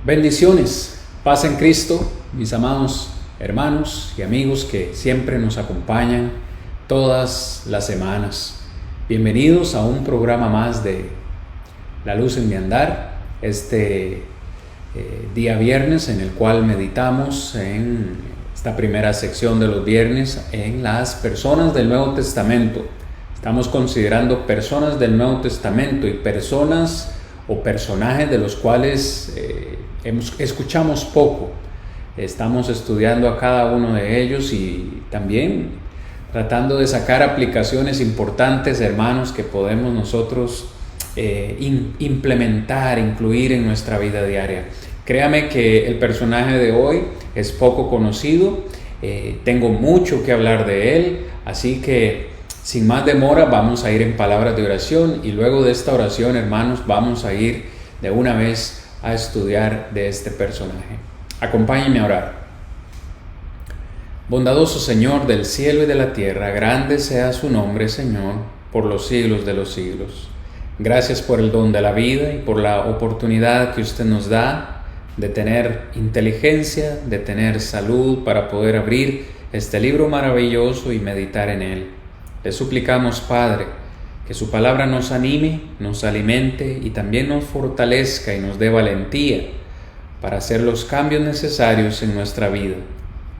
Bendiciones, paz en Cristo, mis amados hermanos y amigos que siempre nos acompañan todas las semanas. Bienvenidos a un programa más de La Luz en mi Andar, día viernes en el cual meditamos en esta primera sección de los viernes en las personas del Nuevo Testamento. Estamos considerando personas del Nuevo Testamento y personas o personajes de los cuales escuchamos poco. Estamos estudiando a cada uno de ellos y también tratando de sacar aplicaciones importantes, hermanos, que podemos nosotros implementar, incluir en nuestra vida diaria. Créame que el personaje de hoy es poco conocido, tengo mucho que hablar de él, así que sin más demora vamos a ir en palabras de oración y luego de esta oración, hermanos, vamos a ir de una vez a estudiar de este personaje. Acompáñenme a orar. Bondadoso Señor del cielo y de la tierra, grande sea su nombre, Señor, por los siglos de los siglos. Gracias por el don de la vida y por la oportunidad que usted nos da de tener inteligencia, de tener salud para poder abrir este libro maravilloso y meditar en él. Le suplicamos, Padre, que su palabra nos anime, nos alimente y también nos fortalezca y nos dé valentía para hacer los cambios necesarios en nuestra vida.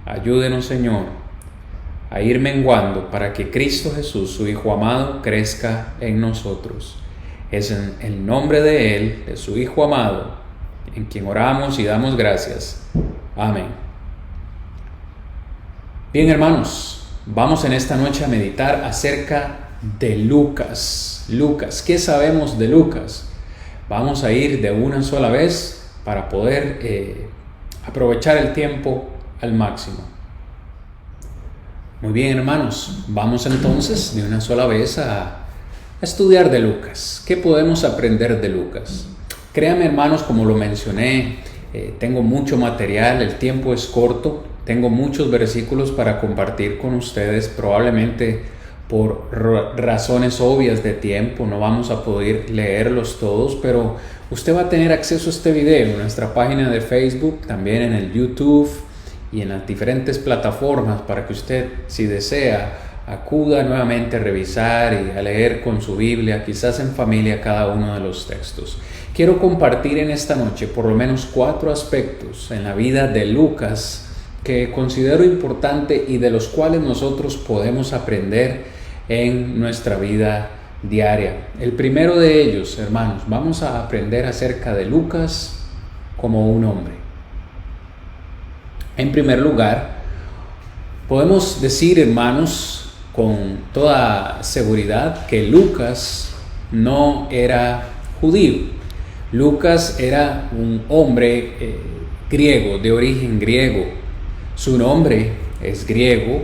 Ayúdenos, Señor, a ir menguando para que Cristo Jesús, su Hijo amado, crezca en nosotros. Es en el nombre de Él, de su Hijo amado, en quien oramos y damos gracias. Amén. Bien, hermanos, vamos en esta noche a meditar acerca de Lucas. Lucas, ¿qué sabemos de Lucas? Vamos a ir de una sola vez para poder aprovechar el tiempo al máximo. Muy bien, hermanos, vamos entonces de una sola vez a estudiar de Lucas. ¿Qué podemos aprender de Lucas? Créanme, hermanos, como lo mencioné, tengo mucho material, el tiempo es corto, tengo muchos versículos para compartir con ustedes, probablemente por razones obvias de tiempo no vamos a poder leerlos todos, pero usted va a tener acceso a este video en nuestra página de Facebook, también en el YouTube y en las diferentes plataformas para que usted, si desea, acuda nuevamente a revisar y a leer con su Biblia, quizás en familia, cada uno de los textos. Quiero compartir en esta noche por lo menos 4 aspectos en la vida de Lucas que considero importante y de los cuales nosotros podemos aprender en nuestra vida diaria. El primero de ellos, hermanos, vamos a aprender acerca de Lucas como un hombre. En primer lugar, podemos decir, hermanos, con toda seguridad que Lucas no era judío. Lucas era un hombre griego, de origen griego. Su nombre es griego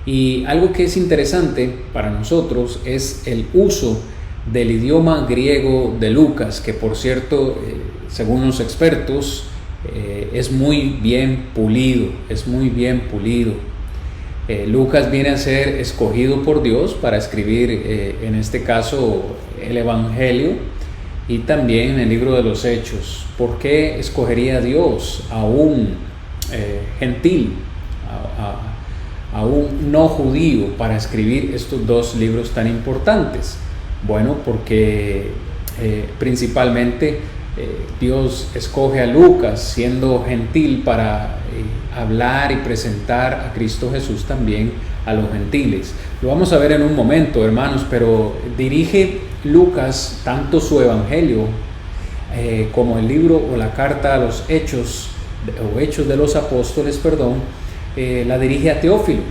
y algo que es interesante para nosotros es el uso del idioma griego de Lucas, que por cierto, según los expertos, es muy bien pulido, Lucas viene a ser escogido por Dios para escribir, en este caso, el Evangelio y también el libro de los Hechos. ¿Por qué escogería Dios a un gentil, a un no judío para escribir estos 2 libros tan importantes? Bueno, porque principalmente Dios escoge a Lucas siendo gentil para hablar y presentar a Cristo Jesús también a los gentiles. Lo vamos a ver en un momento, hermanos, pero dirige Lucas tanto su evangelio como el libro o la carta a los Hechos de los Apóstoles, la dirige a Teófilo.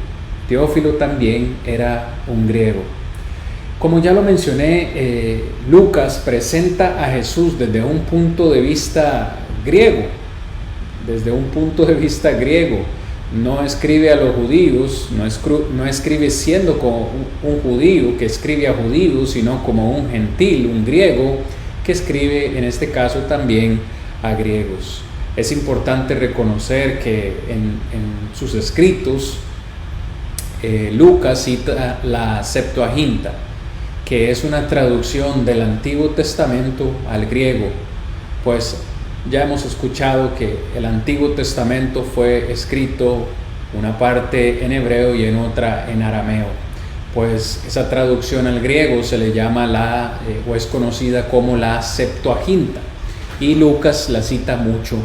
Teófilo también era un griego. Como ya lo mencioné, Lucas presenta a Jesús desde un punto de vista griego. No escribe a los judíos, no escribe siendo como un judío que escribe a judíos, sino como un gentil, un griego, que escribe en este caso también a griegos. Es importante reconocer que en sus escritos Lucas cita la Septuaginta, que es una traducción del Antiguo Testamento al griego, pues Ya hemos escuchado que el Antiguo Testamento fue escrito una parte en hebreo y en otra en arameo. Pues esa traducción al griego se le llama o es conocida como la Septuaginta, y Lucas la cita mucho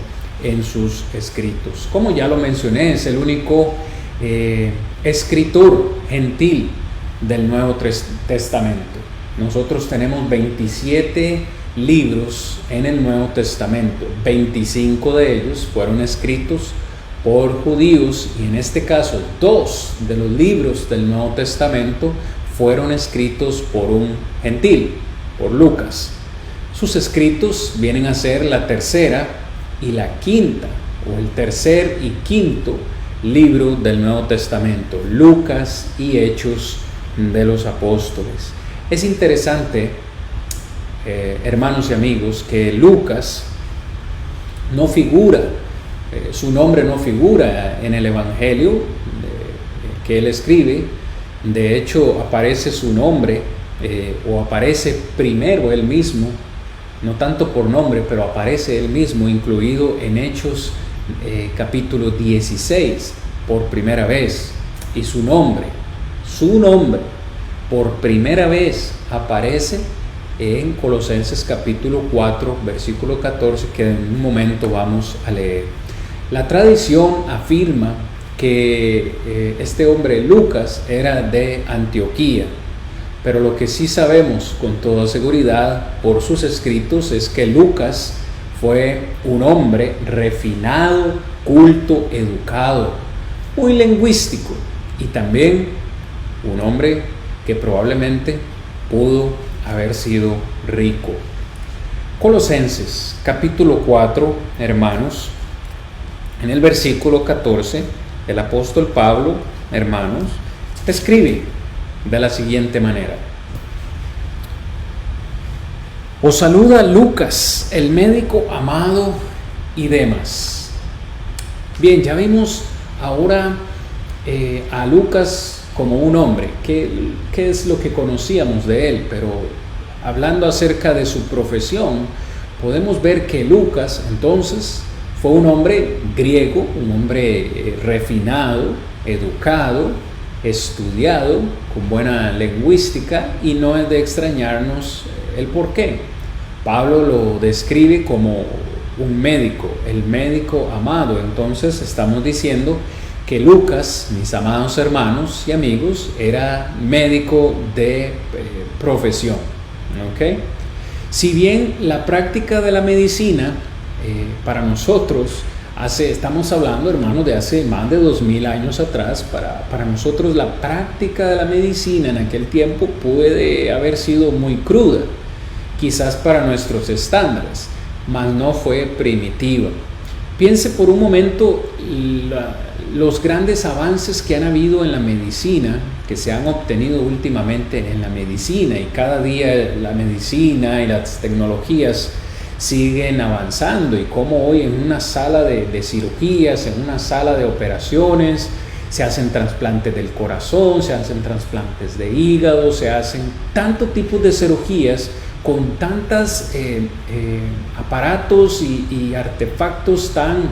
en sus escritos. Como ya lo mencioné, es el único escritor gentil del Nuevo Testamento. Nosotros tenemos 27 libros en el Nuevo Testamento. 25 de ellos fueron escritos por judíos, y en este caso 2 de los libros del Nuevo Testamento fueron escritos por un gentil, por Lucas. Sus escritos vienen a ser la tercera y la quinta, o el tercer y quinto libro del Nuevo Testamento, Lucas y Hechos de los Apóstoles. Es interesante, hermanos y amigos, que Lucas no figura, su nombre no figura en el Evangelio que él escribe. De hecho, aparece su nombre, o aparece primero él mismo, no tanto por nombre, pero aparece él mismo incluido en Hechos capítulo 16 por primera vez, y su nombre por primera vez aparece en Colosenses capítulo 4 versículo 14, que en un momento vamos a leer. La tradición afirma que este hombre Lucas era de Antioquía, pero lo que sí sabemos con toda seguridad por sus escritos es que Lucas fue un hombre refinado, culto, educado, muy lingüístico, y también un hombre que probablemente pudo haber sido rico. Colosenses capítulo 4, hermanos, en el versículo 14, el apóstol Pablo, hermanos, escribe de la siguiente manera: os saluda Lucas, el médico amado, y Demas. Bien, ya vimos ahora a Lucas como un hombre. ¿Qué es lo que conocíamos de él? Pero hablando acerca de su profesión, podemos ver que Lucas entonces fue un hombre griego, un hombre refinado, educado, estudiado, con buena lingüística, y no es de extrañarnos el por qué. Pablo lo describe como un médico, el médico amado. Entonces estamos diciendo que Lucas, mis amados hermanos y amigos, era médico de profesión. ¿Okay? Si bien la práctica de la medicina para nosotros estamos hablando, hermanos, de hace más de 2000 años atrás, para nosotros la práctica de la medicina en aquel tiempo puede haber sido muy cruda, quizás para nuestros estándares, mas no fue primitiva. Piense por un momento los grandes avances que han habido en la medicina, que se han obtenido últimamente en la medicina, y cada día la medicina y las tecnologías siguen avanzando, y como hoy en una sala de cirugías, en una sala de operaciones, se hacen trasplantes del corazón, se hacen trasplantes de hígado, se hacen tantos tipos de cirugías con tantos aparatos y artefactos tan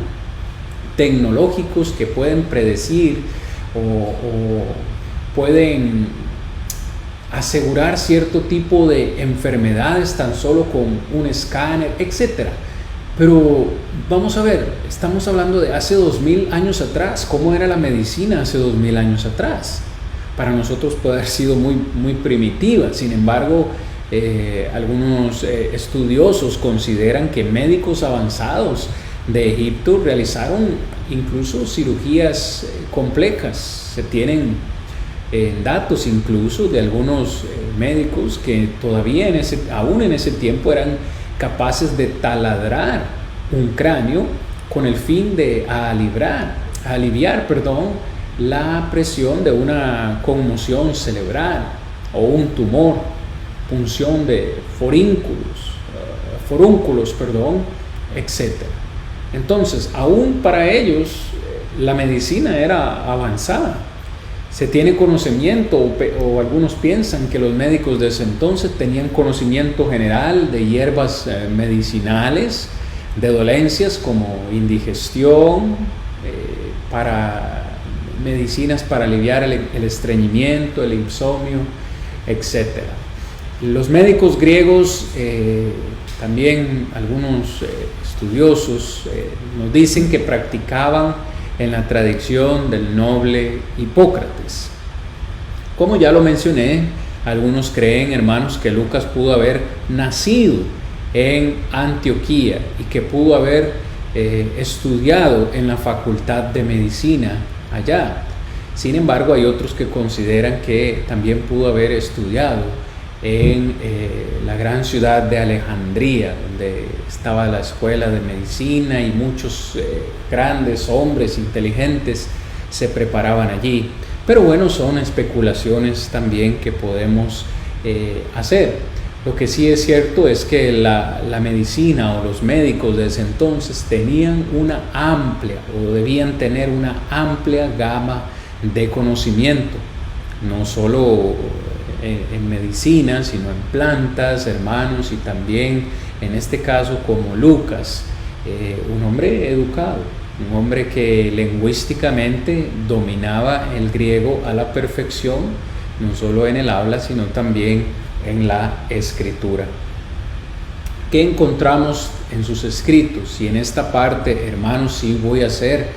tecnológicos que pueden predecir o pueden asegurar cierto tipo de enfermedades tan solo con un escáner, etc. Pero vamos a ver, estamos hablando de hace 2000 años atrás. ¿Cómo era la medicina hace 2000 años atrás? Para nosotros puede haber sido muy primitiva. Sin embargo, algunos estudiosos consideran que médicos avanzados de Egipto realizaron incluso cirugías complejas. Se tienen datos incluso de algunos médicos que todavía aún en ese tiempo eran capaces de taladrar un cráneo con el fin de aliviar la presión de una conmoción cerebral o un tumor, punción de forúnculos, etc. Entonces, aún para ellos la medicina era avanzada. Se tiene conocimiento, o algunos piensan que los médicos de ese entonces tenían conocimiento general de hierbas medicinales, de dolencias como indigestión, medicinas para aliviar el estreñimiento, el insomnio, etc. Los médicos griegos, también algunos estudiosos, nos dicen que practicaban en la tradición del noble Hipócrates. Como ya lo mencioné, algunos creen, hermanos, que Lucas pudo haber nacido en Antioquía y que pudo haber estudiado en la Facultad de Medicina allá. Sin embargo, hay otros que consideran que también pudo haber estudiado en la gran ciudad de Alejandría, donde estaba la escuela de medicina y muchos grandes hombres inteligentes se preparaban allí. Pero bueno, son especulaciones también que podemos hacer. Lo que sí es cierto es que la medicina o los médicos de ese entonces tenían una amplia, o debían tener una amplia gama de conocimiento, no solo en medicina, sino en plantas, hermanos, y también en este caso como Lucas, un hombre educado, un hombre que lingüísticamente dominaba el griego a la perfección, no solo en el habla, sino también en la escritura. ¿Qué encontramos en sus escritos? Y en esta parte, hermanos, sí voy a hacer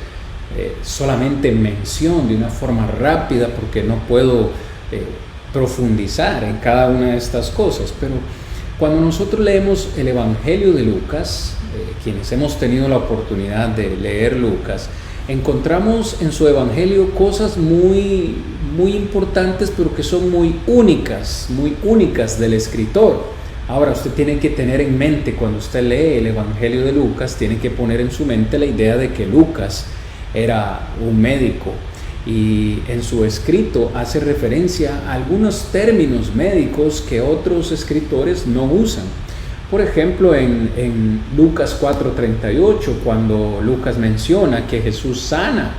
solamente mención de una forma rápida, porque no puedo profundizar en cada una de estas cosas, pero cuando nosotros leemos el Evangelio de Lucas, quienes hemos tenido la oportunidad de leer Lucas, encontramos en su Evangelio cosas muy importantes, pero que son muy únicas del escritor. Ahora, usted tiene que tener en mente, cuando usted lee el Evangelio de Lucas, tiene que poner en su mente la idea de que Lucas era un médico, y en su escrito hace referencia a algunos términos médicos que otros escritores no usan. Por ejemplo, en Lucas 4:38, cuando Lucas menciona que Jesús sana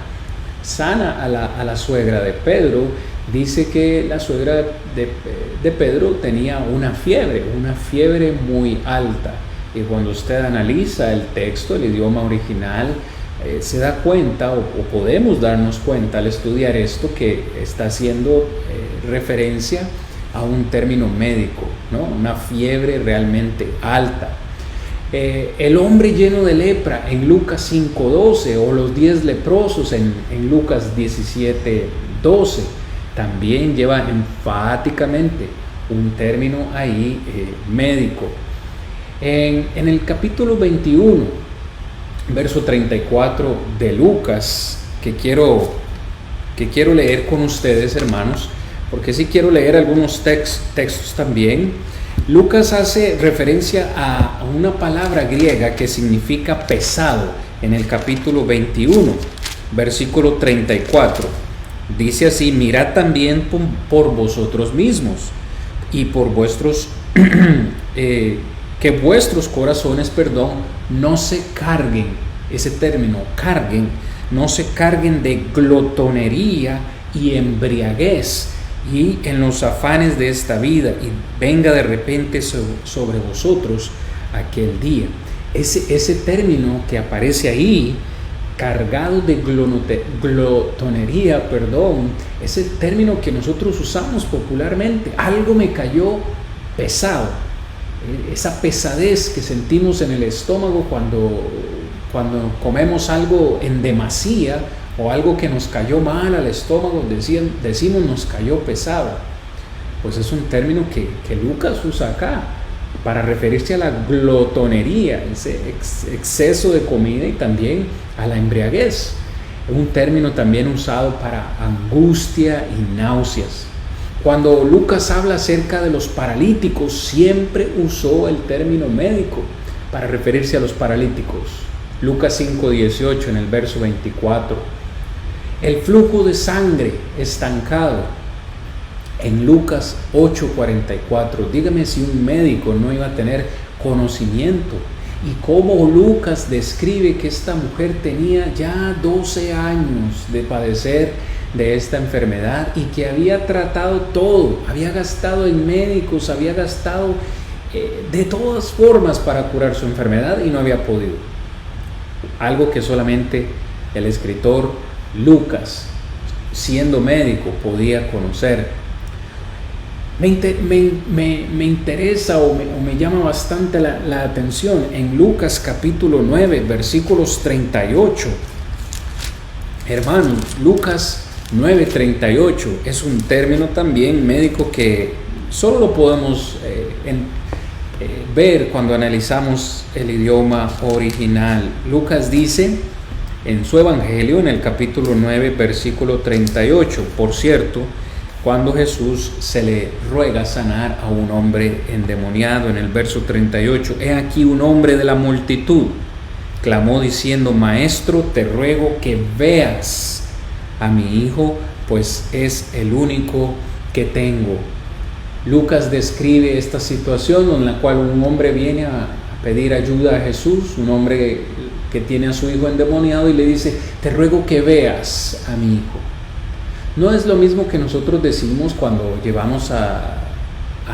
a la suegra de Pedro, dice que la suegra de Pedro tenía una fiebre muy alta. Y cuando usted analiza el texto, el idioma original, se da cuenta, o podemos darnos cuenta al estudiar esto, que está haciendo referencia a un término médico, ¿no? Una fiebre realmente alta. El hombre lleno de lepra en Lucas 5:12, o los 10 leprosos en Lucas 17:12, también lleva enfáticamente un término ahí médico. En el capítulo 21, verso 34 de Lucas, que quiero leer con ustedes, hermanos, porque sí quiero leer algunos textos también. Lucas hace referencia a una palabra griega que significa pesado en el capítulo 21, versículo 34. Dice así: mirad también por vosotros mismos y por vuestros que vuestros corazones, no se carguen, ese término, carguen, no se carguen de glotonería y embriaguez y en los afanes de esta vida, y venga de repente sobre vosotros aquel día. Ese término que aparece ahí, cargado de glotonería, es el término que nosotros usamos popularmente. Algo me cayó pesado. Esa pesadez que sentimos en el estómago cuando comemos algo en demasía, o algo que nos cayó mal al estómago, decimos nos cayó pesado. Pues es un término que Lucas usa acá para referirse a la glotonería, ese exceso de comida, y también a la embriaguez. Un término también usado para angustia y náuseas. Cuando Lucas habla acerca de los paralíticos, siempre usó el término médico para referirse a los paralíticos. Lucas 5:18, en el verso 24. El flujo de sangre estancado, en Lucas 8:44. Dígame si un médico no iba a tener conocimiento. Y cómo Lucas describe que esta mujer tenía ya 12 años de padecer de esta enfermedad, y que había tratado todo, había gastado en médicos, había gastado de todas formas para curar su enfermedad y no había podido. Algo que solamente el escritor Lucas, siendo médico, podía conocer. Me interesa o me llama bastante la atención en Lucas capítulo 9, versículos 38. Hermanos, Lucas 9:38 es un término también médico que solo lo podemos ver cuando analizamos el idioma original. Lucas dice en su evangelio, en el capítulo 9, versículo 38, por cierto, cuando Jesús se le ruega sanar a un hombre endemoniado, en el verso 38, he aquí un hombre de la multitud clamó diciendo, Maestro, te ruego que veas a mi hijo, pues es el único que tengo. Lucas describe esta situación en la cual un hombre viene a pedir ayuda a Jesús, un hombre que tiene a su hijo endemoniado y le dice, te ruego que veas a mi hijo. No es lo mismo que nosotros decimos cuando llevamos a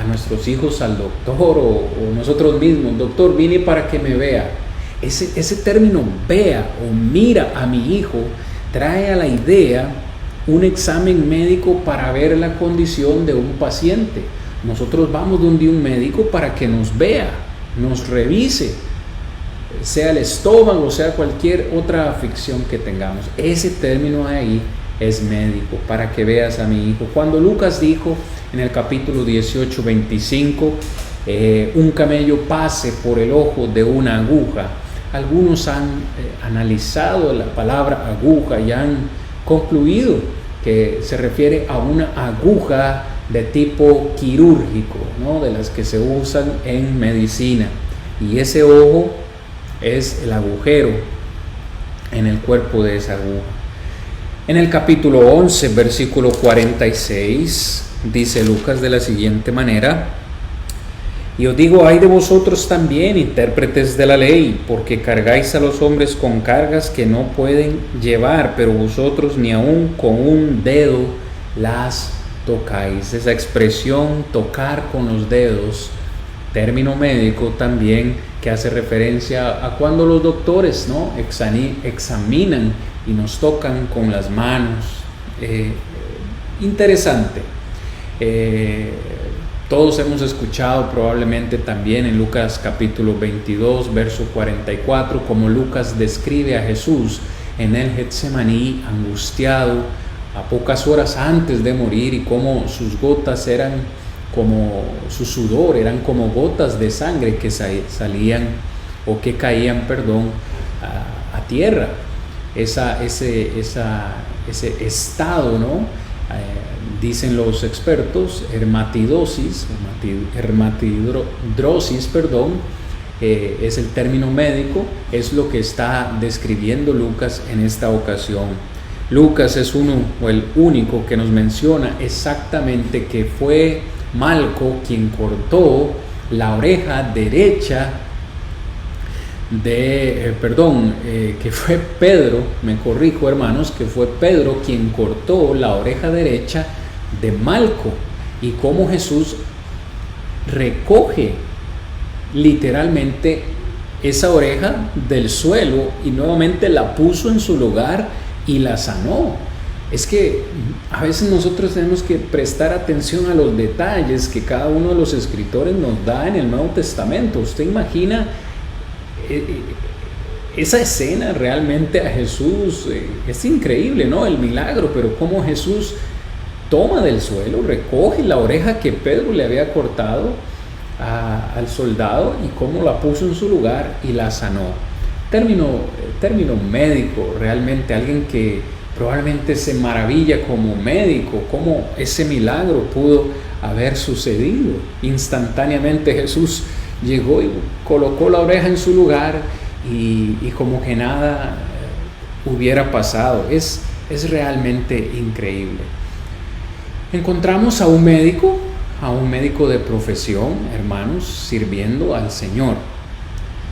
nuestros hijos al doctor o nosotros mismos, doctor, vine para que me vea. Ese término vea o mira a mi hijo trae a la idea un examen médico para ver la condición de un paciente. Nosotros vamos donde un médico para que nos vea, nos revise, sea el estómago, sea cualquier otra afección que tengamos. Ese término ahí es médico, para que veas a mi hijo. Cuando Lucas dijo en el capítulo 18, 25, un camello pase por el ojo de una aguja, algunos han analizado la palabra aguja y han concluido que se refiere a una aguja de tipo quirúrgico, ¿no? De las que se usan en medicina, y ese ojo es el agujero en el cuerpo de esa aguja. En el capítulo 11, versículo 46, dice Lucas de la siguiente manera, y os digo, ay de vosotros también, intérpretes de la ley, porque cargáis a los hombres con cargas que no pueden llevar, pero vosotros ni aun con un dedo las tocáis. Esa expresión, tocar con los dedos, término médico también que hace referencia a cuando los doctores, ¿no?, examinan y nos tocan con las manos. Interesante. Todos hemos escuchado probablemente también en Lucas capítulo 22, verso 44, como Lucas describe a Jesús en el Getsemaní angustiado a pocas horas antes de morir, y cómo sus gotas eran como, su sudor eran como gotas de sangre que salían o que caían, a tierra. Ese estado, ¿no? Dicen los expertos, dermatidrosis, es el término médico, es lo que está describiendo Lucas en esta ocasión. Lucas es el único que nos menciona exactamente que fue Malco quien cortó la oreja derecha que fue Pedro, me corrijo hermanos, que fue Pedro quien cortó la oreja derecha de Malco, y cómo Jesús recoge literalmente esa oreja del suelo y nuevamente la puso en su lugar y la sanó. Es que a veces nosotros tenemos que prestar atención a los detalles que cada uno de los escritores nos da en el Nuevo Testamento. Usted imagina esa escena realmente a Jesús, es increíble, ¿no? El milagro, pero cómo Jesús toma del suelo, recoge la oreja que Pedro le había cortado al soldado y cómo la puso en su lugar y la sanó. Término médico, realmente alguien que probablemente se maravilla como médico, cómo ese milagro pudo haber sucedido. Instantáneamente Jesús llegó y colocó la oreja en su lugar y como que nada hubiera pasado. Es realmente increíble. Encontramos a un médico de profesión, hermanos, sirviendo al Señor.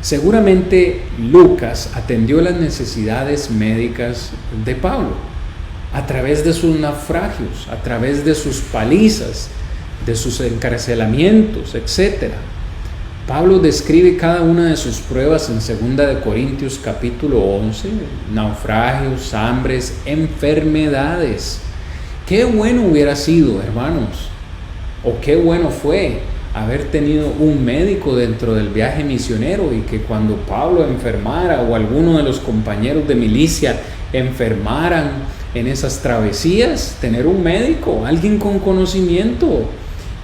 Seguramente Lucas atendió las necesidades médicas de Pablo a través de sus naufragios, a través de sus palizas, de sus encarcelamientos, etc. Pablo describe cada una de sus pruebas en 2 Corintios capítulo 11, naufragios, hambres, enfermedades. Qué bueno hubiera sido, hermanos, o qué bueno fue haber tenido un médico dentro del viaje misionero y que cuando Pablo enfermara o alguno de los compañeros de milicia enfermaran en esas travesías, tener un médico, alguien con conocimiento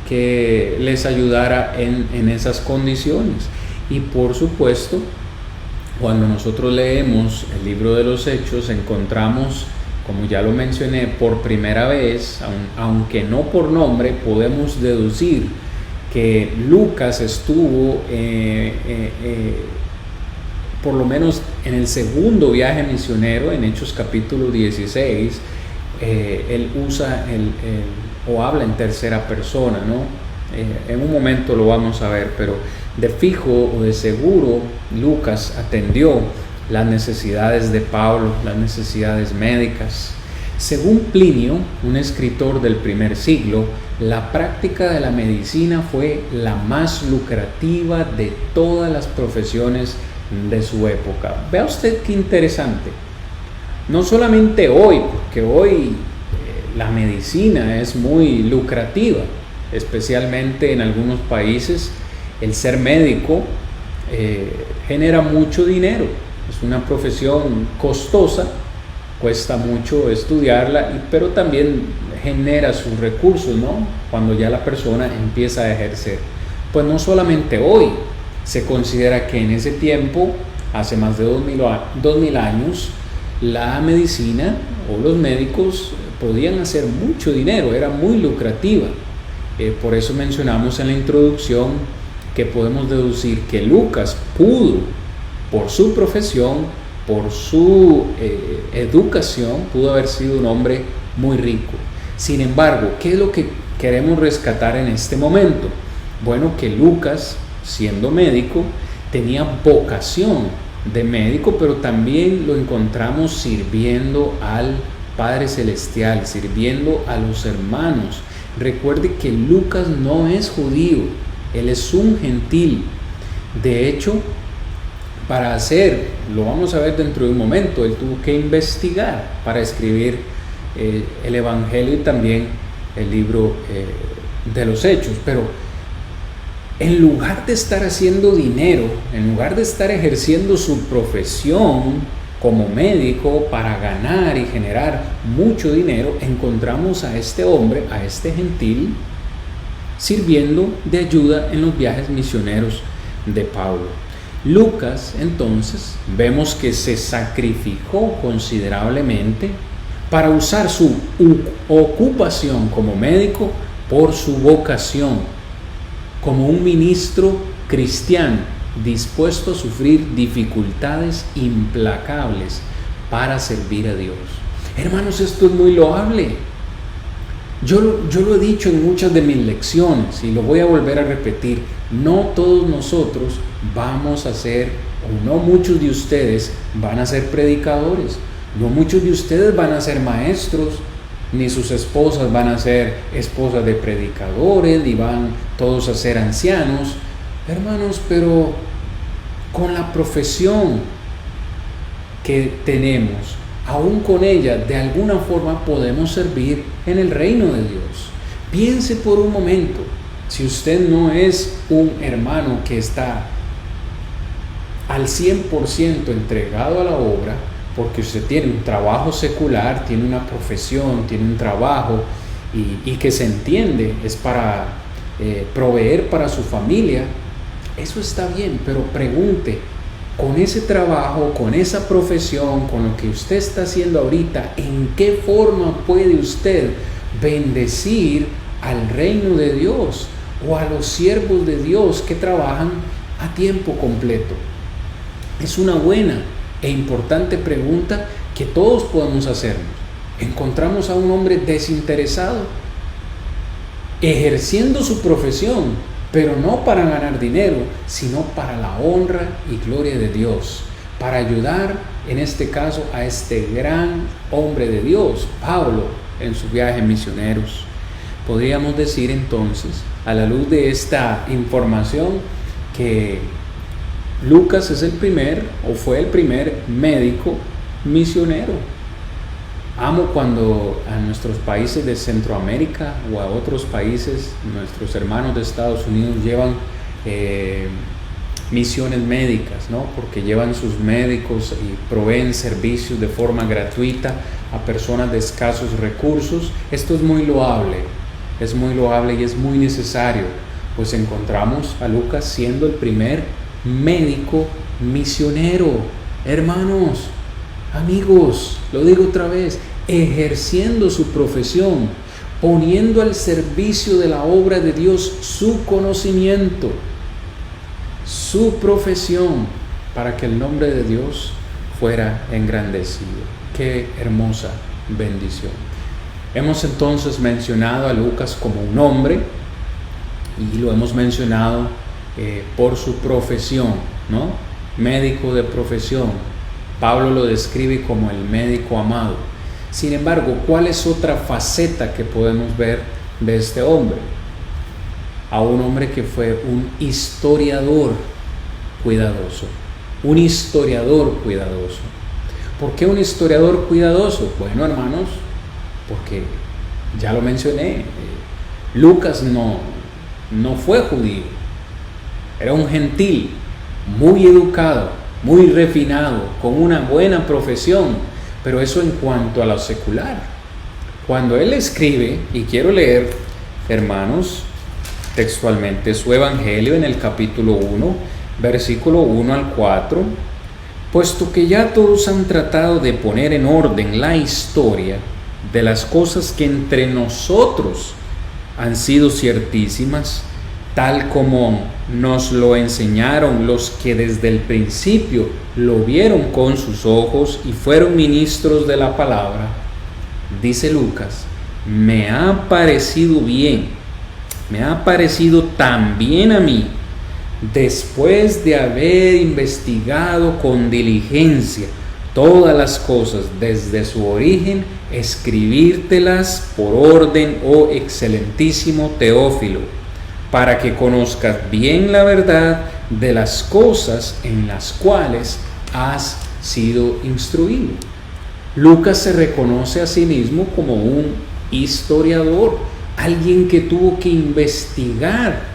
que les ayudara en esas condiciones. Y por supuesto, cuando nosotros leemos el libro de los Hechos, encontramos, como ya lo mencioné, por primera vez, aunque no por nombre, podemos deducir que Lucas estuvo por lo menos en el segundo viaje misionero, en Hechos capítulo 16, él usa o habla en tercera persona, ¿no? En un momento lo vamos a ver, pero de fijo o de seguro Lucas atendió las necesidades de Pablo, las necesidades médicas. Según Plinio, un escritor del primer siglo, la práctica de la medicina fue la más lucrativa de todas las profesiones de su época. Vea usted qué interesante. No solamente hoy, porque hoy la medicina es muy lucrativa, especialmente en algunos países. El ser médico genera mucho dinero, es una profesión costosa, cuesta mucho estudiarla, pero también genera sus recursos, ¿no? Cuando ya la persona empieza a ejercer. Pues no solamente hoy, se considera que en ese tiempo, hace más de 2000 años, la medicina o los médicos podían hacer mucho dinero, era muy lucrativa. Por eso mencionamos en la introducción que podemos deducir que Lucas pudo, por su profesión, por su educación, pudo haber sido un hombre muy rico. Sin embargo, ¿qué es lo que queremos rescatar en este momento? Bueno, que Lucas, siendo médico, tenía vocación de médico, pero también lo encontramos sirviendo al Padre Celestial, sirviendo a los hermanos. Recuerde que Lucas no es judío, él es un gentil. De hecho, para hacer, lo vamos a ver dentro de un momento, él tuvo que investigar para escribir el Evangelio y también el libro de los Hechos. Pero en lugar de estar haciendo dinero, en lugar de estar ejerciendo su profesión como médico para ganar y generar mucho dinero, encontramos a este hombre, a este gentil, sirviendo de ayuda en los viajes misioneros de Pablo. Lucas, entonces, vemos que se sacrificó considerablemente para usar su ocupación como médico por su vocación, como un ministro cristiano dispuesto a sufrir dificultades implacables para servir a Dios. Hermanos, esto es muy loable. Yo lo he dicho en muchas de mis lecciones y lo voy a volver a repetir. No todos nosotros vamos a ser, o no muchos de ustedes van a ser predicadores, no muchos de ustedes van a ser maestros, ni sus esposas van a ser esposas de predicadores, ni van todos a ser ancianos. Hermanos, pero con la profesión que tenemos, aún con ella, de alguna forma podemos servir en el reino de Dios. Piense por un momento, si usted no es un hermano que está al 100% entregado a la obra, porque usted tiene un trabajo secular, tiene una profesión, tiene un trabajo y que se entiende, es para proveer para su familia, eso está bien, pero pregunte, con ese trabajo, con esa profesión, con lo que usted está haciendo ahorita, ¿en qué forma puede usted bendecir al reino de Dios o a los siervos de Dios que trabajan a tiempo completo? Es una buena e importante pregunta que todos podemos hacernos. Encontramos a un hombre desinteresado, ejerciendo su profesión, pero no para ganar dinero, sino para la honra y gloria de Dios, para ayudar, en este caso, a este gran hombre de Dios, Pablo, en sus viajes misioneros. Podríamos decir entonces, a la luz de esta información, que Lucas es el primer o fue el primer médico misionero. Amo cuando a nuestros países de Centroamérica o a otros países, nuestros hermanos de Estados Unidos llevan misiones médicas, ¿no? Porque llevan sus médicos y proveen servicios de forma gratuita a personas de escasos recursos. Esto es muy loable y es muy necesario, pues encontramos a Lucas siendo el primer médico misionero. Hermanos, amigos, lo digo otra vez, ejerciendo su profesión, poniendo al servicio de la obra de Dios su conocimiento, su profesión, para que el nombre de Dios fuera engrandecido. Qué hermosa bendición. Hemos entonces mencionado a Lucas como un hombre y lo hemos mencionado por su profesión, ¿no? Médico de profesión. Pablo lo describe como el médico amado. Sin embargo, ¿cuál es otra faceta que podemos ver de este hombre? A un hombre que fue un historiador cuidadoso. Un historiador cuidadoso. ¿Por qué un historiador cuidadoso? Bueno, hermanos, porque ya lo mencioné, Lucas no fue judío, era un gentil, muy educado, muy refinado, con una buena profesión, pero eso en cuanto a lo secular. Cuando él escribe, y quiero leer, hermanos, textualmente su evangelio en el capítulo 1, versículo 1 al 4, puesto que ya todos han tratado de poner en orden la historia de las cosas que entre nosotros han sido ciertísimas, tal como nos lo enseñaron los que desde el principio lo vieron con sus ojos y fueron ministros de la palabra, dice Lucas, me ha parecido también a mí, después de haber investigado con diligencia todas las cosas desde su origen, escribírtelas por orden, oh excelentísimo Teófilo, para que conozcas bien la verdad de las cosas en las cuales has sido instruido. Lucas se reconoce a sí mismo como un historiador, alguien que tuvo que investigar.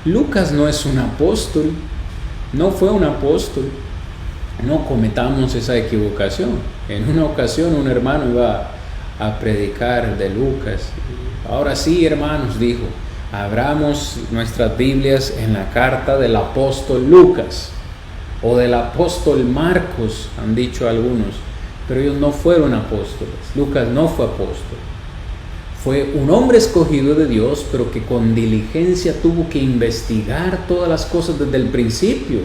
Lucas no es un apóstol, no fue un apóstol. No cometamos esa equivocación. En una ocasión un hermano iba a predicar de Lucas. Ahora sí, hermanos, dijo, abramos nuestras Biblias en la carta del apóstol Lucas o del apóstol Marcos, han dicho algunos, pero ellos no fueron apóstoles. Lucas no fue apóstol. Fue un hombre escogido de Dios, pero que con diligencia tuvo que investigar todas las cosas desde el principio,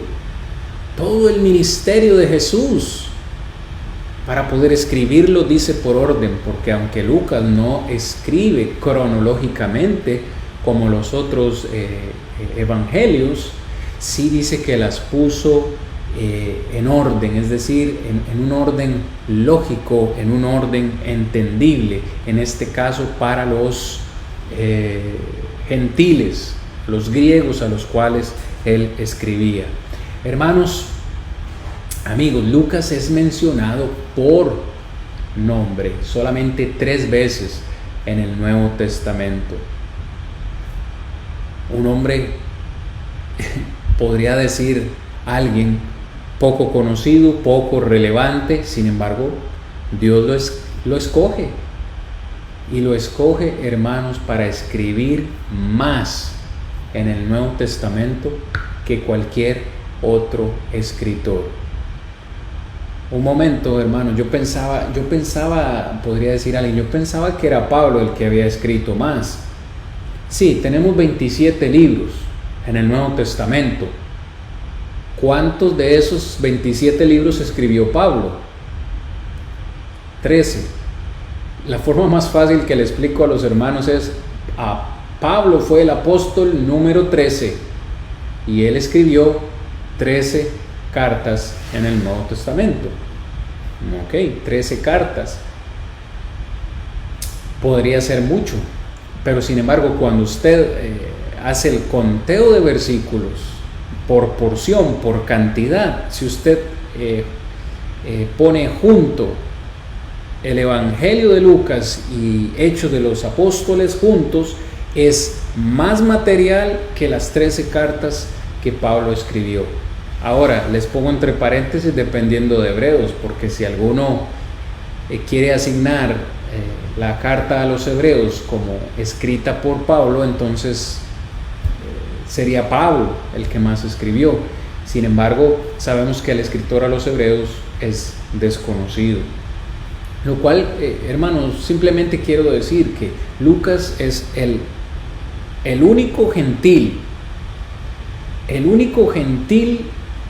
todo el ministerio de Jesús, para poder escribirlo, dice por orden, porque aunque Lucas no escribe cronológicamente como los otros evangelios, sí dice que las puso en orden, es decir, en un orden lógico, en un orden entendible, en este caso para los gentiles, los griegos a los cuales él escribía. Hermanos, amigos, Lucas es mencionado por nombre solamente 3 veces en el Nuevo Testamento. Un hombre, podría decir alguien poco conocido, poco relevante, sin embargo, Dios lo escoge. Y lo escoge, hermanos, para escribir más en el Nuevo Testamento que cualquier otro escritor. Un momento, hermano, yo pensaba, podría decir alguien, yo pensaba que era Pablo el que había escrito más. Sí, tenemos 27 libros en el Nuevo Testamento. ¿Cuántos de esos 27 libros escribió Pablo? 13. La forma más fácil que le explico a los hermanos es, Pablo fue el apóstol número 13 y él escribió 13 cartas en el Nuevo Testamento. Ok, 13 cartas. Podría ser mucho, pero sin embargo, cuando usted hace el conteo de versículos por porción, por cantidad. Si usted pone junto el Evangelio de Lucas y Hechos de los Apóstoles juntos, es más material que las 13 cartas que Pablo escribió. Ahora, les pongo entre paréntesis dependiendo de Hebreos, porque si alguno quiere asignar la carta a los Hebreos como escrita por Pablo, entonces sería Pablo el que más escribió. Sin embargo, sabemos que el escritor a los Hebreos es desconocido. Lo cual, hermanos, simplemente quiero decir que Lucas es el único gentil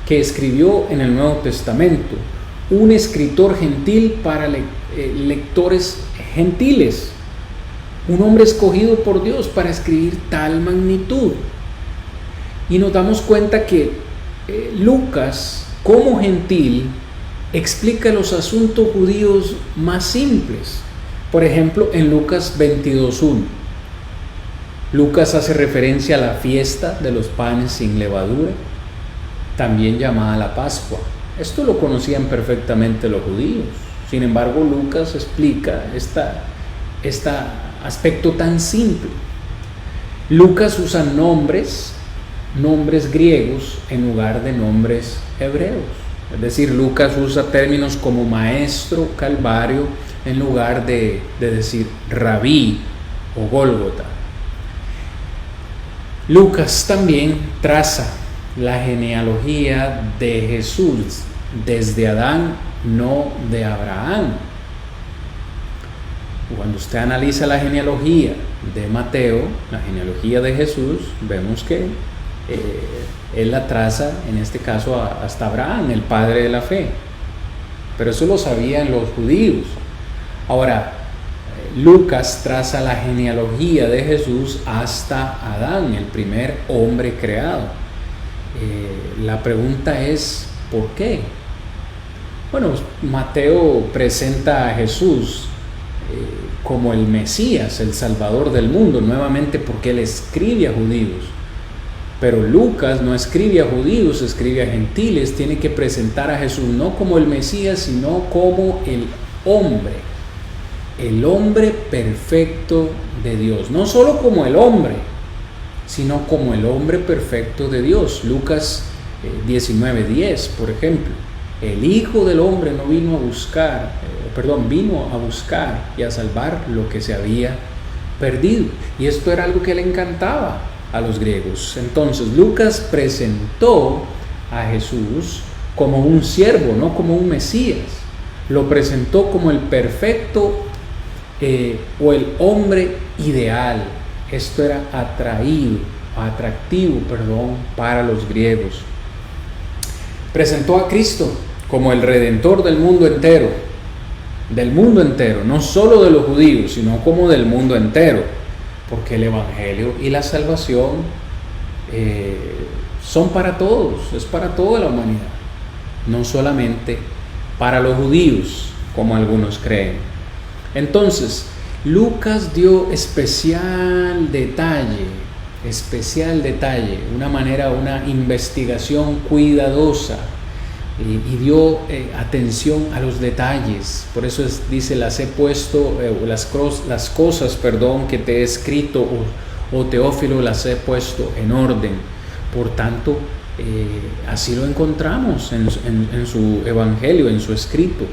que escribió en el Nuevo Testamento, un escritor gentil para lectores gentiles, un hombre escogido por Dios para escribir tal magnitud. Y nos damos cuenta que Lucas, como gentil, explica los asuntos judíos más simples. Por ejemplo, en Lucas 22:1, Lucas hace referencia a la fiesta de los panes sin levadura, también llamada la Pascua. Esto lo conocían perfectamente los judíos. Sin embargo, Lucas explica este aspecto tan simple. Lucas usa nombres griegos en lugar de nombres hebreos. Es decir, Lucas usa términos como maestro, Calvario, en lugar de decir rabí o Gólgota. Lucas también traza la genealogía de Jesús desde Adán, no de Abraham. Cuando usted analiza la genealogía de Mateo, la genealogía de Jesús, vemos que él la traza, en este caso, hasta Abraham, el padre de la fe. Pero eso lo sabían los judíos. Ahora, Lucas traza la genealogía de Jesús hasta Adán, el primer hombre creado. La pregunta es, ¿por qué? Bueno, Mateo presenta a Jesús como el Mesías, el Salvador del mundo, nuevamente porque él escribe a judíos. Pero Lucas no escribe a judíos, escribe a gentiles. Tiene que presentar a Jesús no como el Mesías, sino como el hombre perfecto de Dios. No solo como el hombre, sino como el hombre perfecto de Dios. Lucas 19:10, por ejemplo. El Hijo del Hombre no vino a buscar, vino a buscar y a salvar lo que se había perdido. Y esto era algo que le encantaba a los griegos. Entonces Lucas presentó a Jesús como un siervo, no como un Mesías. Lo presentó como el perfecto o el hombre ideal. Esto era atractivo para los griegos. Presentó a Cristo como el Redentor del mundo entero, no solo de los judíos, sino como del mundo entero, porque el Evangelio y la salvación son para todos, es para toda la humanidad, no solamente para los judíos, como algunos creen. Entonces, Lucas dio especial detalle, una investigación cuidadosa, y dio atención a los detalles. Por eso dice, las cosas que te he escrito, o Teófilo, las he puesto en orden. Por tanto, así lo encontramos en su evangelio, en su escrito.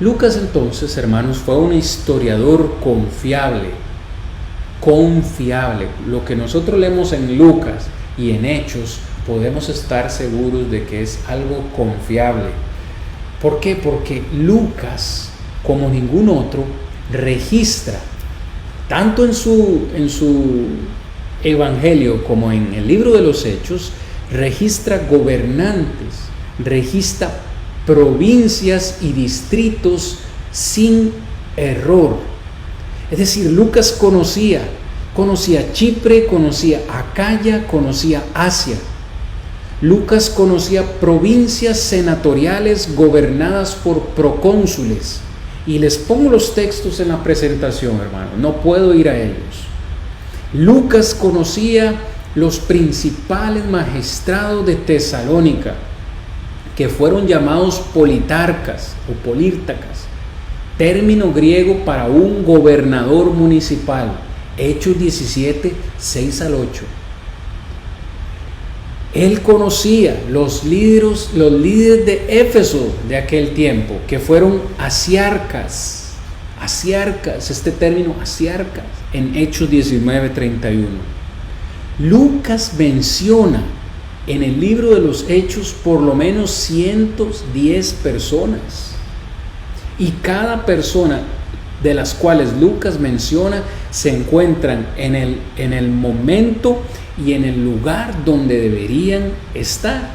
Lucas, entonces, hermanos, fue un historiador confiable. Lo que nosotros leemos en Lucas y en Hechos, podemos estar seguros de que es algo confiable. ¿Por qué? Porque Lucas, como ningún otro, registra, tanto en su evangelio como en el libro de los Hechos, registra gobernantes, registra provincias y distritos sin error. Es decir, Lucas conocía Chipre, conocía Acaya, conocía Asia. Lucas conocía provincias senatoriales gobernadas por procónsules. Y les pongo los textos en la presentación, hermano, no puedo ir a ellos. Lucas conocía los principales magistrados de Tesalónica, que fueron llamados politarcas o polírtacas, término griego para un gobernador municipal. Hechos 17, 6 al 8. Él conocía los líderes de Éfeso de aquel tiempo, que fueron asiarcas, este término asiarcas, en Hechos 19, 31. Lucas menciona en el libro de los Hechos por lo menos 110 personas, y cada persona de las cuales Lucas menciona se encuentran en el momento y en el lugar donde deberían estar.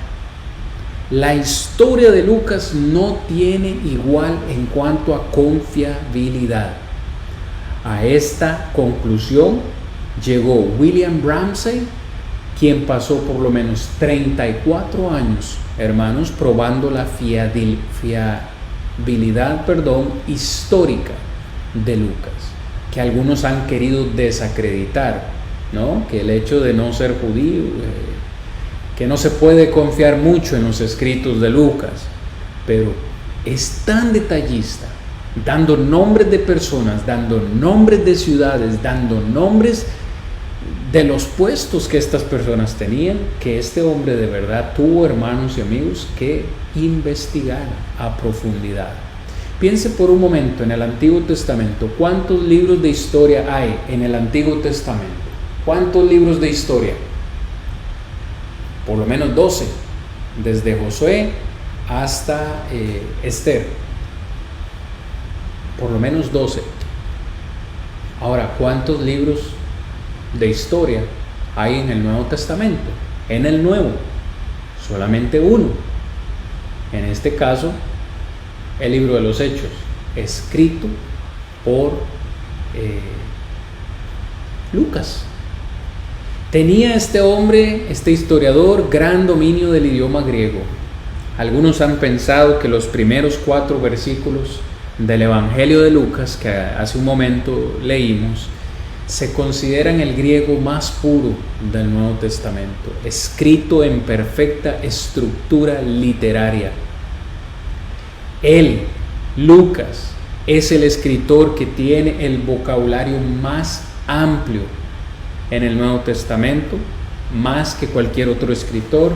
La historia de Lucas no tiene igual en cuanto a confiabilidad. A esta conclusión llegó William Ramsay, quien pasó por lo menos 34 años, hermanos, probando la fiabilidad histórica de Lucas, que algunos han querido desacreditar, ¿no? Que el hecho de no ser judío, que no se puede confiar mucho en los escritos de Lucas, pero es tan detallista, dando nombres de personas, dando nombres de ciudades, dando nombres de los puestos que estas personas tenían, que este hombre de verdad tuvo, hermanos y amigos, que investigar a profundidad. Piense por un momento en el Antiguo Testamento. ¿Cuántos libros de historia hay en el Antiguo Testamento? ¿Cuántos libros de historia? Por lo menos 12, desde Josué hasta Esther. Por lo menos 12. Ahora, ¿cuántos libros de historia hay en el Nuevo Testamento? En el Nuevo, solamente uno. En este caso, el libro de los Hechos, escrito por Lucas. Tenía este hombre, este historiador, gran dominio del idioma griego. Algunos han pensado que los primeros 4 versículos del Evangelio de Lucas, que hace un momento leímos, se consideran el griego más puro del Nuevo Testamento, escrito en perfecta estructura literaria. Él, Lucas, es el escritor que tiene el vocabulario más amplio en el Nuevo Testamento, más que cualquier otro escritor.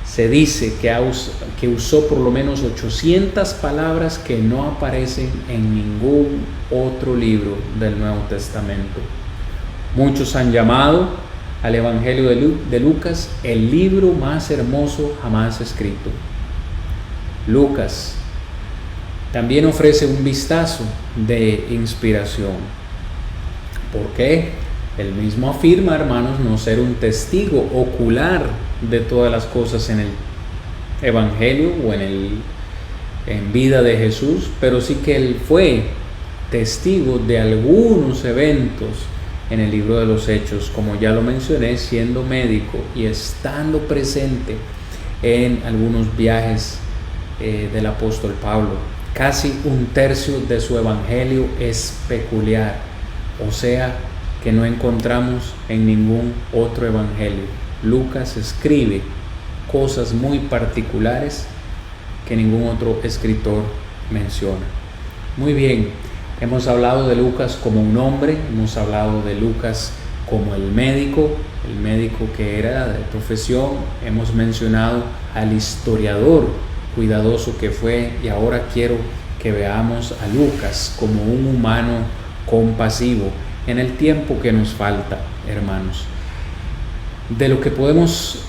Se dice que usó por lo menos 800 palabras que no aparecen en ningún otro libro del Nuevo Testamento. Muchos han llamado al Evangelio de Lucas el libro más hermoso jamás escrito. Lucas también ofrece un vistazo de inspiración. ¿Por qué? Él mismo afirma, hermanos, no ser un testigo ocular de todas las cosas en el Evangelio o en vida de Jesús, pero sí que él fue testigo de algunos eventos en el libro de los Hechos, como ya lo mencioné, siendo médico y estando presente en algunos viajes del apóstol Pablo. Casi 1/3 de su Evangelio es peculiar, o sea, que no encontramos en ningún otro evangelio. Lucas escribe cosas muy particulares que ningún otro escritor menciona. Muy bien, hemos hablado de Lucas como un hombre, hemos hablado de Lucas como el médico que era de profesión, hemos mencionado al historiador cuidadoso que fue, y ahora quiero que veamos a Lucas como un humano compasivo en el tiempo que nos falta, hermanos. De lo que podemos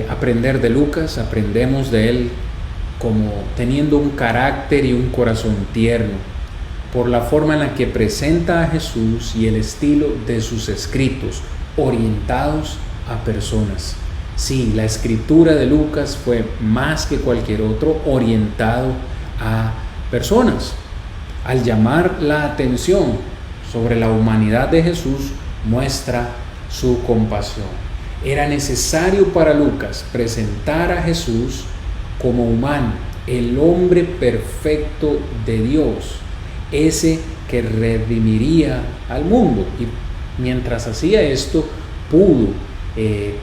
aprender de Lucas, aprendemos de él como teniendo un carácter y un corazón tierno, por la forma en la que presenta a Jesús y el estilo de sus escritos, orientados a personas. Sí, la escritura de Lucas fue más que cualquier otro orientado a personas. Al llamar la atención sobre la humanidad de Jesús, muestra su compasión. Era necesario para Lucas presentar a Jesús como humano, el hombre perfecto de Dios, ese que redimiría al mundo. Y mientras hacía esto, pudo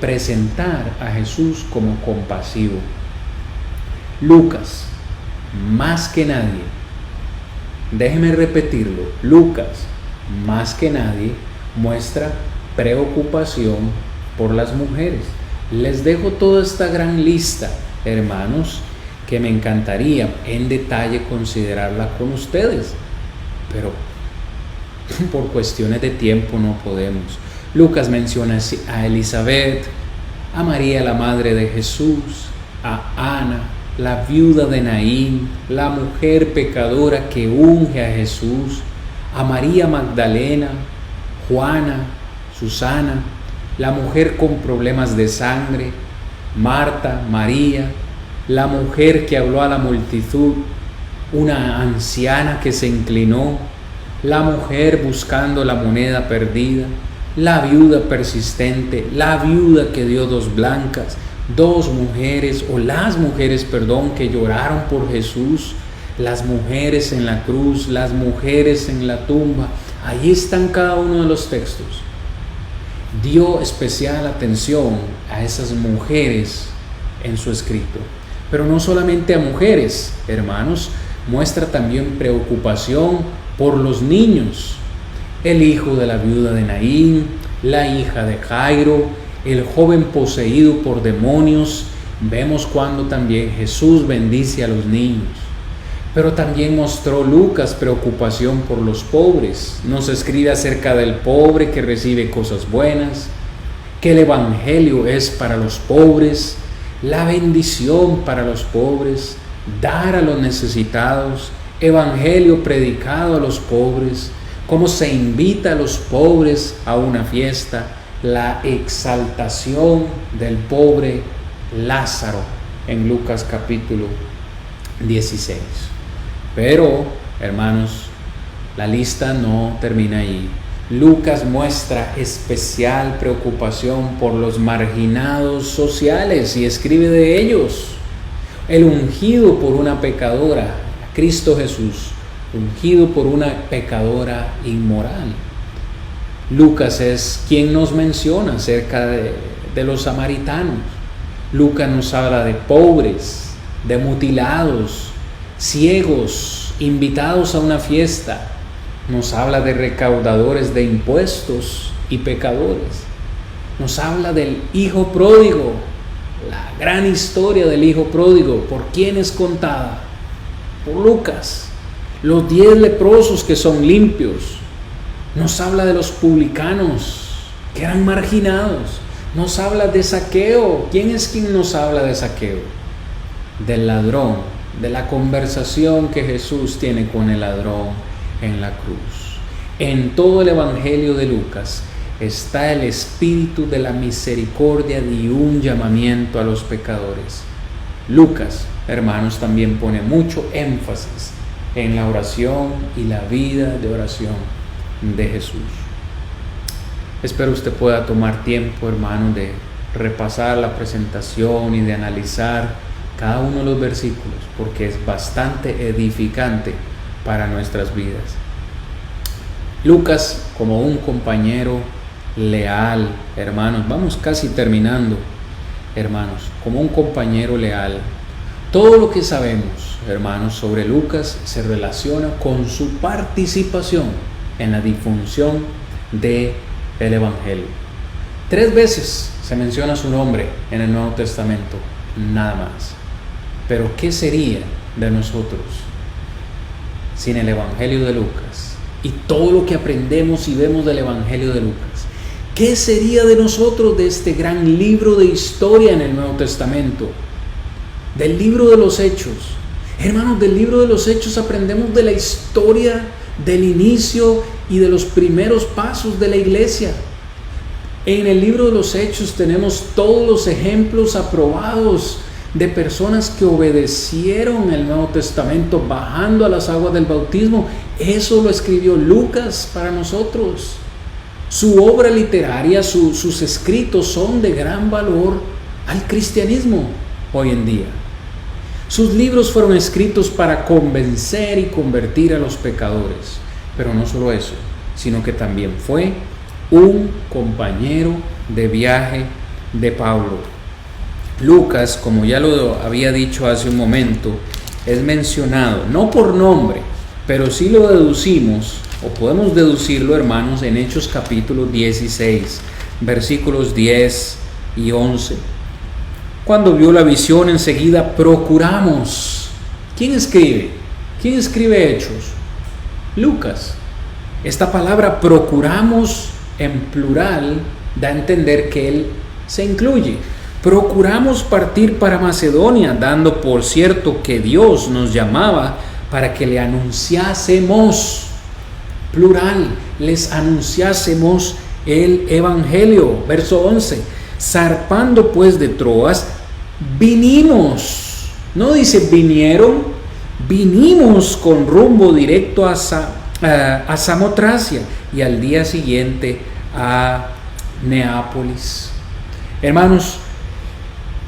presentar a Jesús como compasivo. Lucas, más que nadie, déjeme repetirlo, Lucas, más que nadie, muestra preocupación por las mujeres. Les dejo toda esta gran lista, hermanos, que me encantaría en detalle considerarla con ustedes, pero por cuestiones de tiempo no podemos. Lucas menciona a Elizabeth, a María, la madre de Jesús, a Ana, la viuda de Naín, la mujer pecadora que unge a Jesús, a María Magdalena, Juana, Susana, la mujer con problemas de sangre, Marta, María, la mujer que habló a la multitud, una anciana que se inclinó, la mujer buscando la moneda perdida, la viuda persistente, la viuda que dio 2 blancas, las mujeres que lloraron por Jesús, las mujeres en la cruz, las mujeres en la tumba. Ahí están cada uno de los textos. Dio especial atención a esas mujeres en su escrito. Pero no solamente a mujeres, hermanos, muestra también preocupación por los niños. El hijo de la viuda de Naín, la hija de Jairo, el joven poseído por demonios. Vemos cuando también Jesús bendice a los niños. Pero también mostró Lucas preocupación por los pobres. Nos escribe acerca del pobre que recibe cosas buenas, que el evangelio es para los pobres, la bendición para los pobres, dar a los necesitados, evangelio predicado a los pobres, cómo se invita a los pobres a una fiesta, la exaltación del pobre Lázaro en Lucas capítulo 16. Pero, hermanos, la lista no termina ahí. Lucas muestra especial preocupación por los marginados sociales y escribe de ellos. El ungido por una pecadora, Cristo Jesús, ungido por una pecadora inmoral. Lucas es quien nos menciona acerca de los samaritanos. Lucas nos habla de pobres, de mutilados, ciegos, invitados a una fiesta. Nos habla de recaudadores de impuestos y pecadores. Nos habla del hijo pródigo, la gran historia del hijo pródigo. ¿Por quién es contada? Por Lucas. Los 10 leprosos que son limpios. Nos habla de los publicanos que eran marginados. Nos habla de Zaqueo. ¿Quién es quien nos habla de Zaqueo? Del ladrón, de la conversación que Jesús tiene con el ladrón en la cruz. En todo el evangelio de Lucas está el espíritu de la misericordia y un llamamiento a los pecadores. Lucas, hermanos, también pone mucho énfasis en la oración y la vida de oración de Jesús. Espero usted pueda tomar tiempo, hermano, de repasar la presentación y de analizar cada uno de los versículos, porque es bastante edificante para nuestras vidas. Lucas, como un compañero leal, hermanos, vamos casi terminando, hermanos, como un compañero leal. Todo lo que sabemos, hermanos, sobre Lucas se relaciona con su participación en la difusión del evangelio. 3 veces se menciona su nombre en el Nuevo Testamento, nada más. Pero ¿qué sería de nosotros sin el evangelio de Lucas y todo lo que aprendemos y vemos del evangelio de Lucas? ¿Qué sería de nosotros, de este gran libro de historia en el Nuevo Testamento? Del libro de los Hechos. Hermanos, del libro de los Hechos aprendemos de la historia, del inicio y de los primeros pasos de la iglesia. En el libro de los Hechos tenemos todos los ejemplos aprobados de personas que obedecieron el Nuevo Testamento bajando a las aguas del bautismo. Eso lo escribió Lucas para nosotros. Su obra literaria, sus escritos son de gran valor al cristianismo hoy en día. Sus libros fueron escritos para convencer y convertir a los pecadores. Pero no solo eso, sino que también fue un compañero de viaje de Pablo. Lucas, como ya lo había dicho hace un momento, es mencionado, no por nombre, pero sí lo deducimos, o podemos deducirlo, hermanos, en Hechos capítulo 16, versículos 10 y 11. Cuando vio la visión, enseguida procuramos. ¿Quién escribe? ¿Quién escribe Hechos? Lucas. Esta palabra procuramos en plural da a entender que él se incluye. Procuramos partir para Macedonia, dando por cierto que Dios nos llamaba para que le anunciásemos, plural, les anunciásemos el Evangelio. Verso 11, zarpando pues de Troas, vinimos, no dice vinieron, vinimos con rumbo directo a Samotracia y al día siguiente a Neápolis. Hermanos,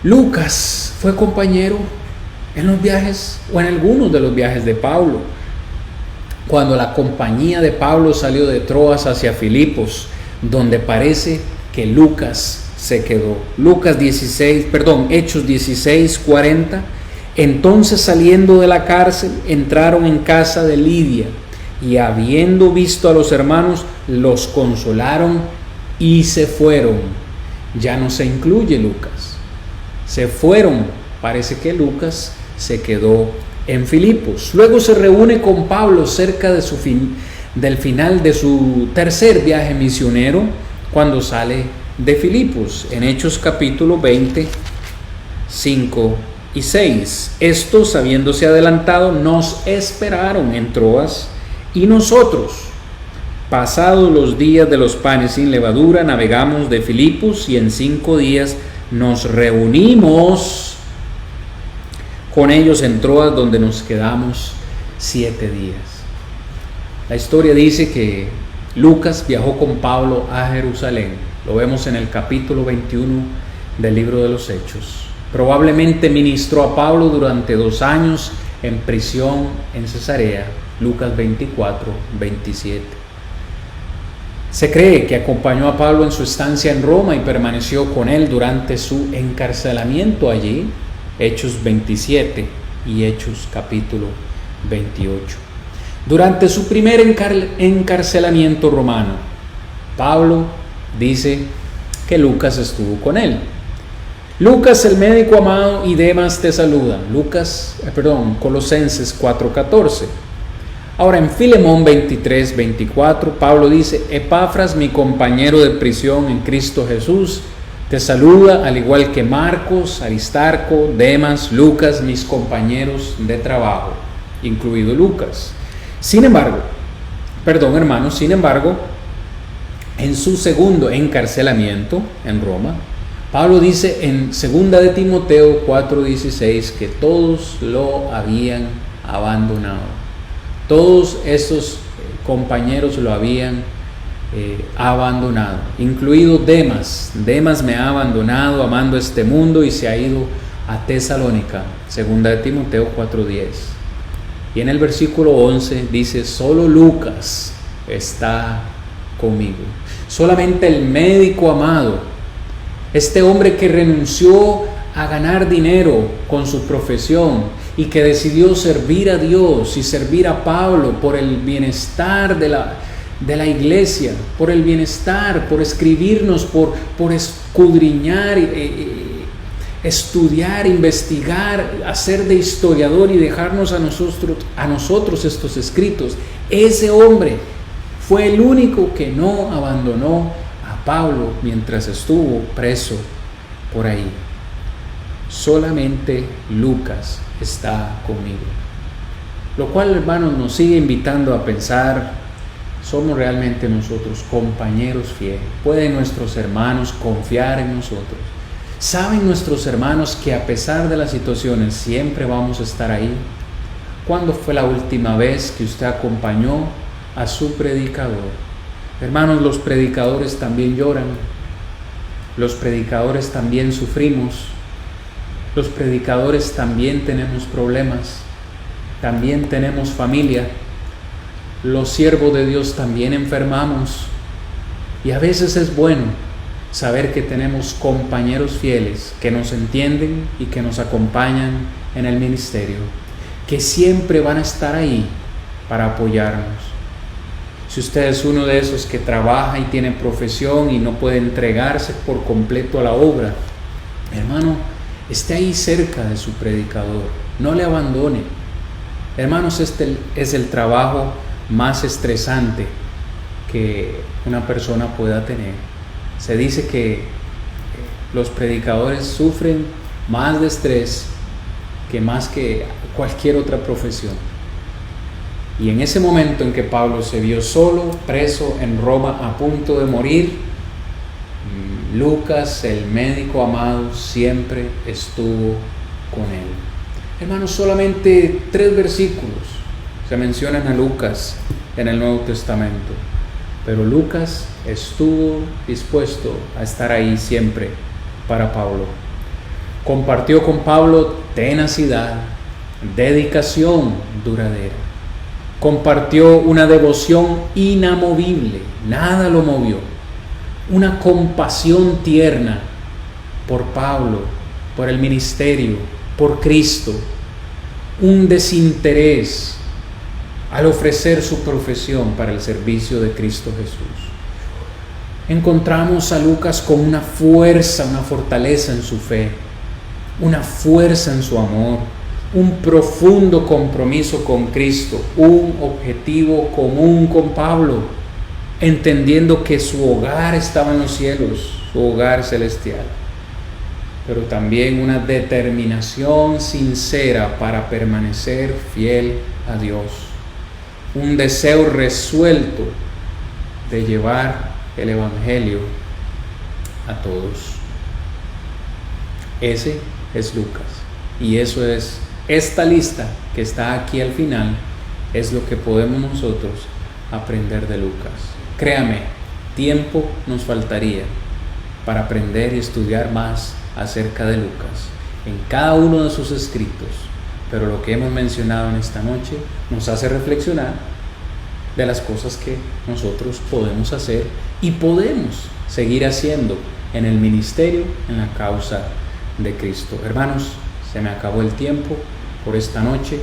Lucas fue compañero en los viajes o en algunos de los viajes de Pablo. Cuando la compañía de Pablo salió de Troas hacia Filipos, donde parece que Lucas se quedó. Hechos 16:40. Entonces, saliendo de la cárcel, entraron en casa de Lidia y habiendo visto a los hermanos, los consolaron y se fueron. Ya no se incluye Lucas. Se fueron. Parece que Lucas se quedó en Filipos. Luego se reúne con Pablo cerca de del final de su tercer viaje misionero, cuando sale de Filipos, en Hechos capítulo 20, 5 y 6. Estos, habiéndose adelantado, nos esperaron en Troas, y nosotros, pasados los días de los panes sin levadura, navegamos de Filipos, y en 5 días nos reunimos con ellos en Troas, donde nos quedamos 7 días. La historia dice que Lucas viajó con Pablo a Jerusalén. Lo vemos en el capítulo 21 del libro de los Hechos. Probablemente ministró a Pablo durante 2 años en prisión en Cesarea. Lucas 24, 27. Se cree que acompañó a Pablo en su estancia en Roma y permaneció con él durante su encarcelamiento allí. Hechos 27 y Hechos capítulo 28. Durante su primer encarcelamiento romano, Pablo dice que Lucas estuvo con él. Lucas, el médico amado, y Demas te saludan. Colosenses 4:14. Ahora en Filemón 23:24, Pablo dice: Epafras, mi compañero de prisión en Cristo Jesús, te saluda, al igual que Marcos, Aristarco, Demas, Lucas, mis compañeros de trabajo, incluido Lucas. Sin embargo, en su segundo encarcelamiento en Roma, Pablo dice en 2 de Timoteo 4:16 que todos lo habían abandonado. Todos esos compañeros lo habían abandonado, incluido Demas. Demas me ha abandonado amando este mundo y se ha ido a Tesalónica. 2 de Timoteo 4:10. Y en el versículo 11 dice: solo Lucas está conmigo. Solamente el médico amado, este hombre que renunció a ganar dinero con su profesión y que decidió servir a Dios y servir a Pablo por el bienestar de la iglesia, por el bienestar, por escribirnos, por escudriñar, estudiar, investigar, hacer de historiador y dejarnos a nosotros estos escritos. Ese hombre fue el único que no abandonó a Pablo mientras estuvo preso por ahí. Solamente Lucas está conmigo. Lo cual, hermanos, nos sigue invitando a pensar: ¿somos realmente nosotros compañeros fieles? ¿Pueden nuestros hermanos confiar en nosotros? ¿Saben nuestros hermanos que a pesar de las situaciones siempre vamos a estar ahí? ¿Cuándo fue la última vez que usted acompañó a su predicador? Hermanos, los predicadores también lloran. Los predicadores también sufrimos. Los predicadores también tenemos problemas. También tenemos familia. Los siervos de Dios también enfermamos. Y a veces es bueno saber que tenemos compañeros fieles que nos entienden y que nos acompañan en el ministerio, que siempre van a estar ahí para apoyarnos. Si usted es uno de esos que trabaja y tiene profesión y no puede entregarse por completo a la obra, hermano, esté ahí cerca de su predicador, no le abandone. Hermanos, este es el trabajo más estresante que una persona pueda tener. Se dice que los predicadores sufren más de estrés más que cualquier otra profesión. Y en ese momento en que Pablo se vio solo, preso en Roma, a punto de morir, Lucas, el médico amado, siempre estuvo con él. Hermanos, solamente 3 versículos se mencionan a Lucas en el Nuevo Testamento, pero Lucas estuvo dispuesto a estar ahí siempre para Pablo. Compartió con Pablo tenacidad, dedicación duradera. Compartió una devoción inamovible, nada lo movió. Una compasión tierna por Pablo, por el ministerio, por Cristo. Un desinterés al ofrecer su profesión para el servicio de Cristo Jesús. Encontramos a Lucas con una fuerza, una fortaleza en su fe, una fuerza en su amor, un profundo compromiso con Cristo, un objetivo común con Pablo, entendiendo que su hogar estaba en los cielos, su hogar celestial, pero también una determinación sincera para permanecer fiel a Dios, un deseo resuelto de llevar el Evangelio a todos. Ese es Lucas, y eso es esta lista que está aquí al final, es lo que podemos nosotros aprender de Lucas. Créame, tiempo nos faltaría para aprender y estudiar más acerca de Lucas en cada uno de sus escritos, pero lo que hemos mencionado en esta noche nos hace reflexionar de las cosas que nosotros podemos hacer y podemos seguir haciendo en el ministerio, en la causa de Cristo. Hermanos, se me acabó el tiempo por esta noche.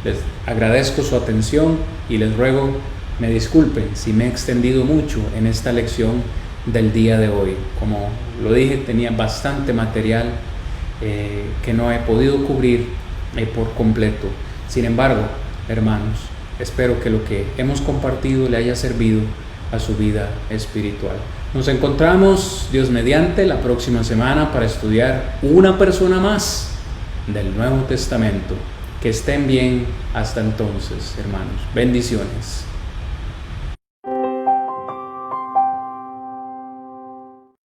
Les agradezco su atención y les ruego me disculpen si me he extendido mucho en esta lección del día de hoy. Como lo dije, tenía bastante material que no he podido cubrir por completo. Sin embargo, hermanos, espero que lo que hemos compartido le haya servido a su vida espiritual. Nos encontramos, Dios mediante, la próxima semana para estudiar una persona más del Nuevo Testamento. Que estén bien hasta entonces, hermanos. Bendiciones.